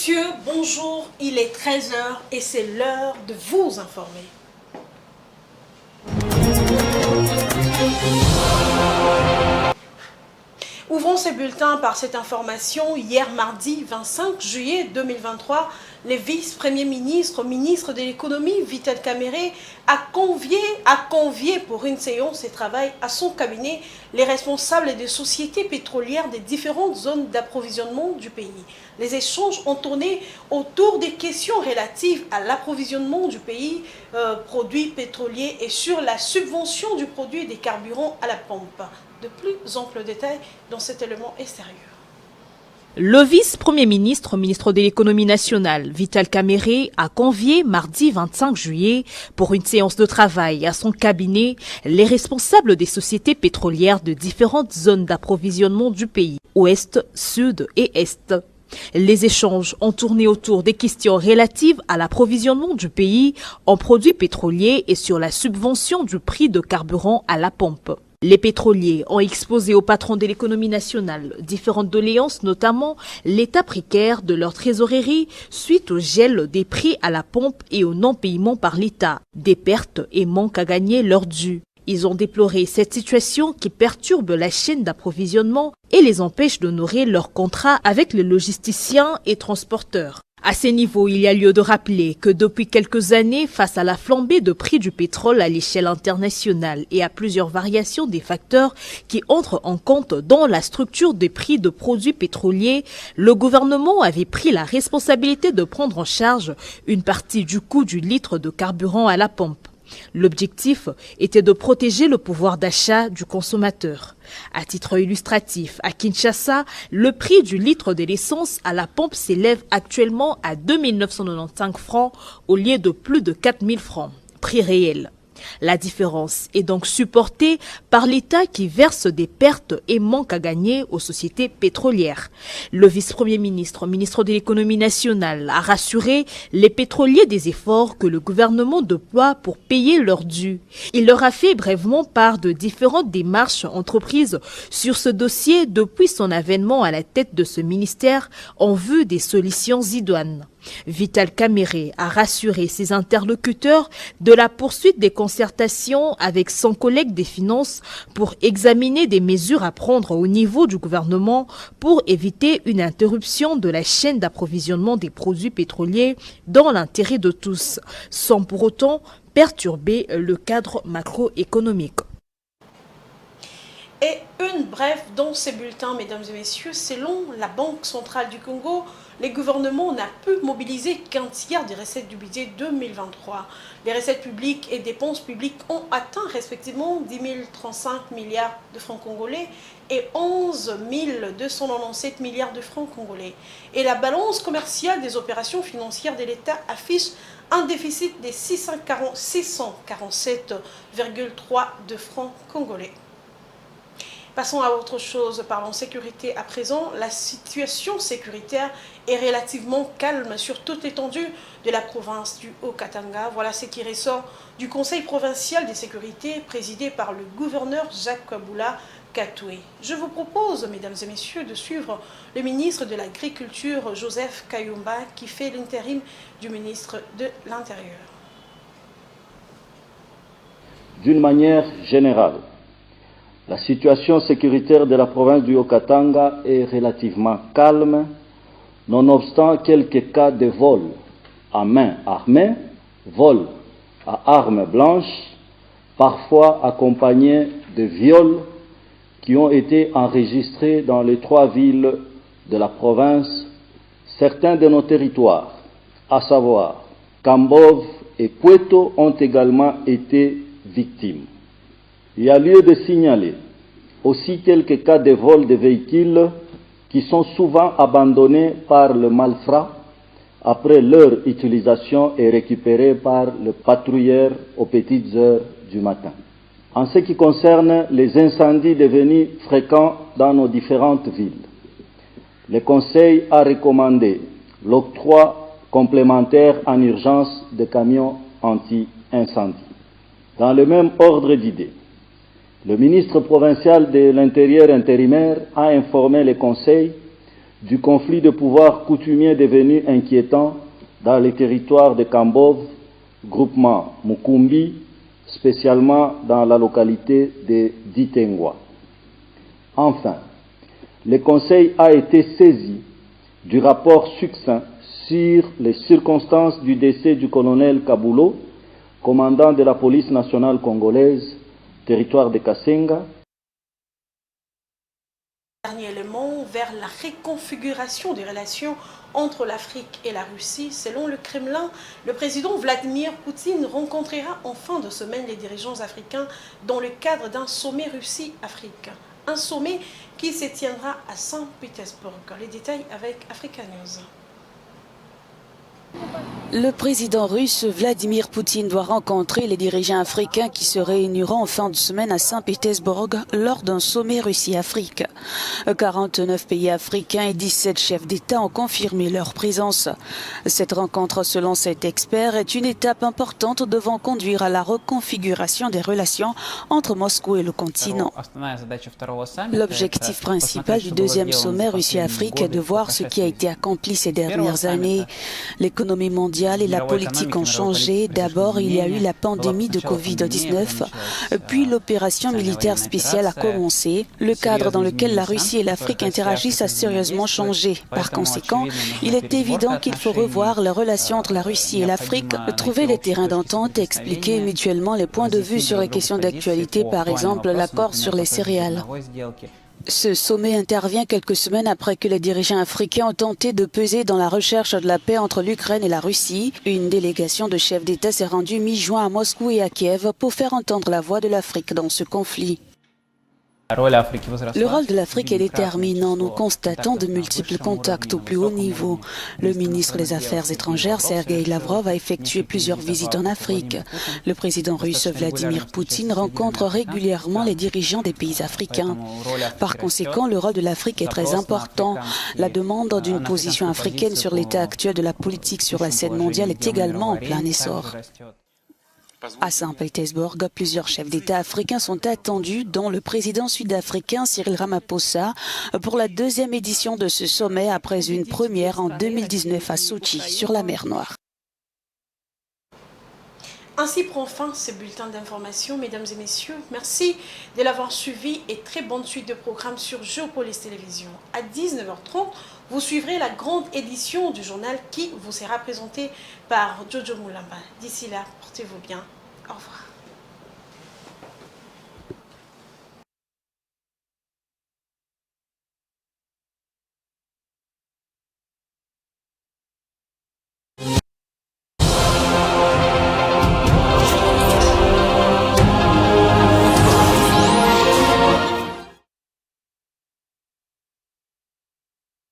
messieurs, bonjour, il est 13 h et c'est l'heure de vous informer. Ouvrons ces bulletins par cette information. Hier mardi 25 juillet 2023, le vice-premier ministre, ministre de l'économie, Vital Kamerhe, a convié pour une séance de travail à son cabinet les responsables des sociétés pétrolières des différentes zones d'approvisionnement du pays. Les échanges ont tourné autour des questions relatives à l'approvisionnement du pays, produits pétroliers et sur la subvention du produit des carburants à la pompe. De plus amples détails dans cet élément extérieur. Le vice-premier ministre, ministre de l'économie nationale, Vital Kamerhe, a convié mardi 25 juillet pour une séance de travail à son cabinet les responsables des sociétés pétrolières de différentes zones d'approvisionnement du pays, ouest, sud et est. Les échanges ont tourné autour des questions relatives à l'approvisionnement du pays en produits pétroliers et sur la subvention du prix de carburant à la pompe. Les pétroliers ont exposé au patron de l'économie nationale différentes doléances, notamment l'état précaire de leur trésorerie suite au gel des prix à la pompe et au non-paiement par l'État, des pertes et manques à gagner leur dû. Ils ont déploré cette situation qui perturbe la chaîne d'approvisionnement et les empêche d'honorer leurs contrats avec les logisticiens et transporteurs. À ces niveaux, il y a lieu de rappeler que depuis quelques années, face à la flambée de prix du pétrole à l'échelle internationale et à plusieurs variations des facteurs qui entrent en compte dans la structure des prix de produits pétroliers, le gouvernement avait pris la responsabilité de prendre en charge une partie du coût du litre de carburant à la pompe. L'objectif était de protéger le pouvoir d'achat du consommateur. À titre illustratif, à Kinshasa, le prix du litre de l'essence à la pompe s'élève actuellement à 2 995 francs au lieu de plus de 4 000 francs, prix réel. La différence est donc supportée par l'État qui verse des pertes et manque à gagner aux sociétés pétrolières. Le vice-premier ministre, ministre de l'économie nationale, a rassuré les pétroliers des efforts que le gouvernement déploie pour payer leurs dûs. Il leur a fait brièvement part de différentes démarches entreprises sur ce dossier depuis son avènement à la tête de ce ministère en vue des solutions idoines. Vital Kamerhe a rassuré ses interlocuteurs de la poursuite des concertations avec son collègue des finances pour examiner des mesures à prendre au niveau du gouvernement pour éviter une interruption de la chaîne d'approvisionnement des produits pétroliers dans l'intérêt de tous, sans pour autant perturber le cadre macroéconomique. Et une brève dans ces bulletins, mesdames et messieurs, selon la Banque centrale du Congo, le gouvernement n'a pu mobiliser qu'un tiers des recettes du budget 2023. Les recettes publiques et dépenses publiques ont atteint respectivement 10 035 milliards de francs congolais et 11 297 milliards de francs congolais. Et la balance commerciale des opérations financières de l'État affiche un déficit de 647,3 de francs congolais. Passons à autre chose, parlons sécurité à présent. La situation sécuritaire est relativement calme sur toute l'étendue de la province du Haut-Katanga. Voilà ce qui ressort du Conseil provincial de sécurité présidé par le gouverneur Jacques Kabula Katoué. Je vous propose, mesdames et messieurs, de suivre le ministre de l'Agriculture, Joseph Kayumba, qui fait l'intérim du ministre de l'Intérieur. D'une manière générale, la situation sécuritaire de la province du Haut-Katanga est relativement calme, nonobstant quelques cas de vol à main armée, vol à armes blanches, parfois accompagnés de viols qui ont été enregistrés dans les 3 villes de la province. Certains de nos territoires, à savoir Kambov et Pueto, ont également été victimes. Il y a lieu de signaler aussi quelques cas de vol de véhicules qui sont souvent abandonnés par le malfrat après leur utilisation et récupérés par le patrouilleur aux petites heures du matin. En ce qui concerne les incendies devenus fréquents dans nos différentes villes, le Conseil a recommandé l'octroi complémentaire en urgence de camions anti-incendie. Dans le même ordre d'idées, le ministre provincial de l'Intérieur intérimaire a informé le Conseil du conflit de pouvoir coutumier devenu inquiétant dans les territoires de Kambov, groupement Mukumbi, spécialement dans la localité de Ditengwa. Enfin, le Conseil a été saisi du rapport succinct sur les circonstances du décès du colonel Kabulo, commandant de la police nationale congolaise, territoire de Kasenga. Dernier élément vers la reconfiguration des relations entre l'Afrique et la Russie. Selon le Kremlin, le président Vladimir Poutine rencontrera en fin de semaine les dirigeants africains dans le cadre d'un sommet Russie-Afrique. Un sommet qui se tiendra à Saint-Pétersbourg. Les détails avec Africa News. Le président russe Vladimir Poutine doit rencontrer les dirigeants africains qui se réuniront en fin de semaine à Saint-Pétersbourg lors d'un sommet Russie-Afrique. 49 pays africains et 17 chefs d'État ont confirmé leur présence. Cette rencontre, selon cet expert, est une étape importante devant conduire à la reconfiguration des relations entre Moscou et le continent. L'objectif principal du deuxième sommet Russie-Afrique est de voir ce qui a été accompli ces dernières années. L'économie mondiale et la politique ont changé. D'abord, il y a eu la pandémie de Covid-19, puis l'opération militaire spéciale a commencé. Le cadre dans lequel la Russie et l'Afrique interagissent a sérieusement changé. Par conséquent, il est évident qu'il faut revoir les relations entre la Russie et l'Afrique, trouver des terrains d'entente et expliquer mutuellement les points de vue sur les questions d'actualité, par exemple l'accord sur les céréales. Ce sommet intervient quelques semaines après que les dirigeants africains ont tenté de peser dans la recherche de la paix entre l'Ukraine et la Russie. Une délégation de chefs d'État s'est rendue mi-juin à Moscou et à Kiev pour faire entendre la voix de l'Afrique dans ce conflit. Le rôle de l'Afrique est déterminant. Nous constatons de multiples contacts au plus haut niveau. Le ministre des Affaires étrangères, Sergei Lavrov, a effectué plusieurs visites en Afrique. Le président russe Vladimir Poutine rencontre régulièrement les dirigeants des pays africains. Par conséquent, le rôle de l'Afrique est très important. La demande d'une position africaine sur l'état actuel de la politique sur la scène mondiale est également en plein essor. À Saint-Pétersbourg, plusieurs chefs d'État africains sont attendus, dont le président sud-africain Cyril Ramaphosa, pour la deuxième édition de ce sommet après une première en 2019 à Sochi, sur la mer Noire. Ainsi prend fin ce bulletin d'information, mesdames et messieurs. Merci de l'avoir suivi et très bonne suite de programmes sur Géopolis Télévision. À 19h30, vous suivrez la grande édition du journal qui vous sera présentée par Jojo Moulamba. D'ici là, portez-vous bien. Au revoir.